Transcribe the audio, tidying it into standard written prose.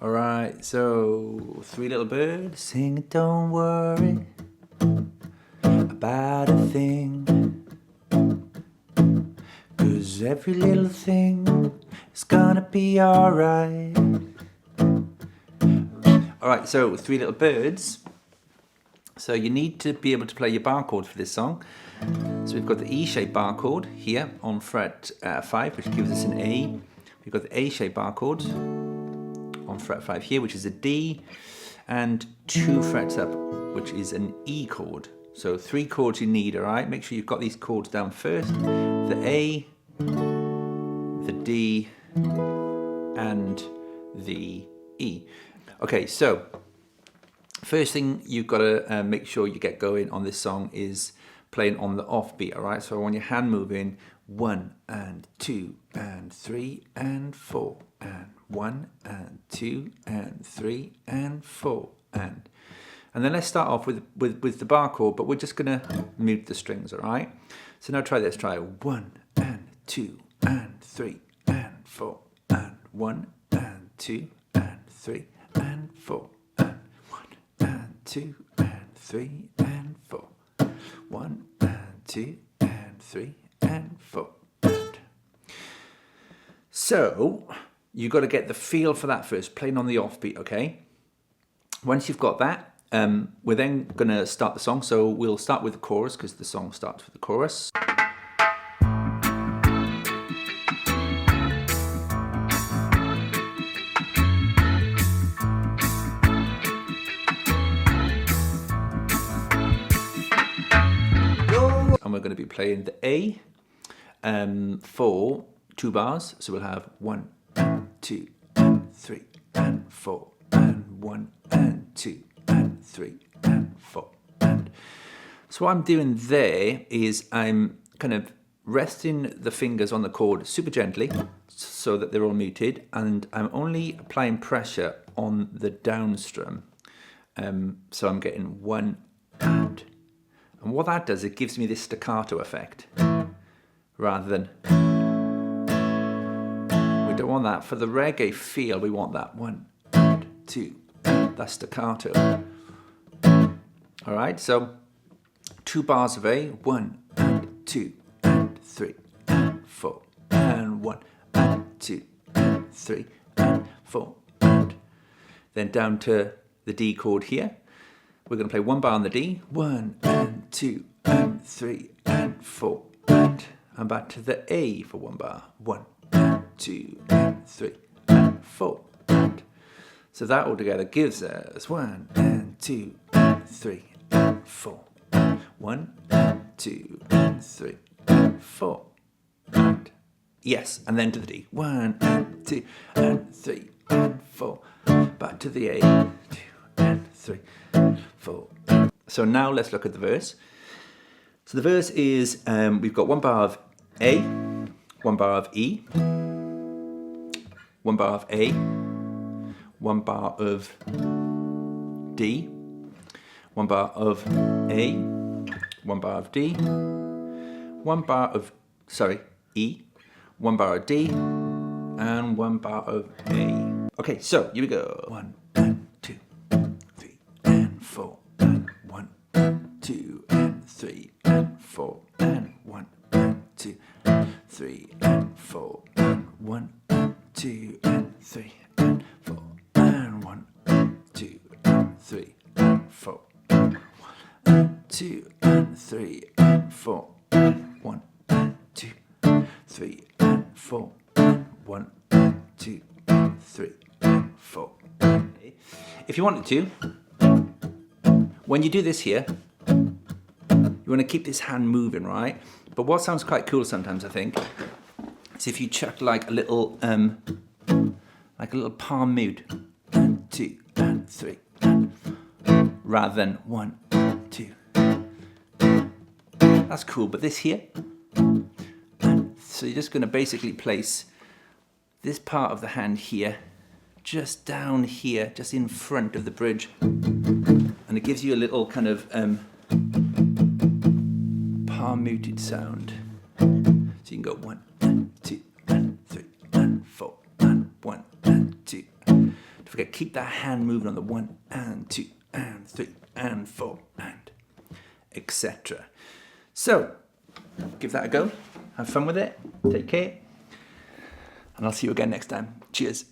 Alright, so three little birds sing, don't worry about a thing, 'cause every little thing is gonna be alright. Alright, so three little birds. So you need to be able to play your bar chord for this song. So we've got the E-shaped bar chord here on fret 5, which gives us an A. We've got the A-shaped bar chord on fret 5 here, which is a D, and 2 frets up, which is an E chord. So 3 chords you need, alright? Make sure you've got these chords down first. The A, the D, and the E. Okay, so first thing you've got to make sure you get going on this song is playing on the offbeat, alright? So I want your hand moving 1 and 2 and 3 and 4 and 1 and 2 and 3 and 4 and then let's start off with the bar chord, but we're just gonna mute the strings, alright? So now try this, try 1 and 2 and 3 and 4 and 1 and 2 and 3 and 4 and 1 and 2 and 3 and 4 1 and 2 and 3 and 4 and. So you've got to get the feel for that first, playing on the offbeat, okay? Once you've got that, we're then going to start the song. So we'll start with the chorus because the song starts with the chorus. And we're going to be playing the A for 2 bars. So we'll have 1 and 2 and 3 and 4 and 1 and 2 and 3 and 4 and. So what I'm doing there is I'm kind of resting the fingers on the chord super gently so that they're all muted, and I'm only applying pressure on the down strum. So I'm getting 1 and what that does, it gives me this staccato effect rather than. We don't want that. For the reggae feel, we want that 1 and 2 and that staccato. Alright, so 2 bars of A, 1 and 2 and 3 and 4 and 1 and 2 and 3 and 4 and. Then down to the D chord here. We're going to play 1 bar on the D, 1 and 2 and 3 and 4 and back to the A for 1 bar, 1 and 2 and 3 and 4 and. So that all together gives us 1 and 2 and 3 and 4, 1 and 2 and 3 and 4 and. Yes, and then to the D, 1 and 2 and 3 and 4, back to the A, 2 and 3 and 4. So now let's look at the verse. So the verse is, we've got 1 bar of A, 1 bar of E, 1 bar of A, 1 bar of D, 1 bar of A, 1 bar of D, 1 bar of, E, 1 bar of D, and 1 bar of A. Okay, so here we go. 1 and 2, 3 and 4, and 1 and 2 and 3 and 4, and 1 and 2, 3 and 4, and 1 and 2 and 3 and 4, and 1 and 2 and 3 and 4, 1 and 2 and 3 and 4, and 1 and 2 and 3 and 4, and 1 and 2 and 3 and 4. If you wanted to, when you do this here, you want to keep this hand moving, right? But what sounds quite cool sometimes, I think, is if you chuck like a little palm mute, 1, 2 and 3, rather than 1, 2. That's cool. But this here, so you're just going to basically place this part of the hand here, just down here, just in front of the bridge, and it gives you a little kind of palm muted sound. So you can go 1 and 2 and 3 and 4 and 1 and 2 to forget. Keep that hand moving on the 1 and 2 and 3 and 4 and etc. So, give that a go. Have fun with it. Take care. And I'll see you again next time. Cheers.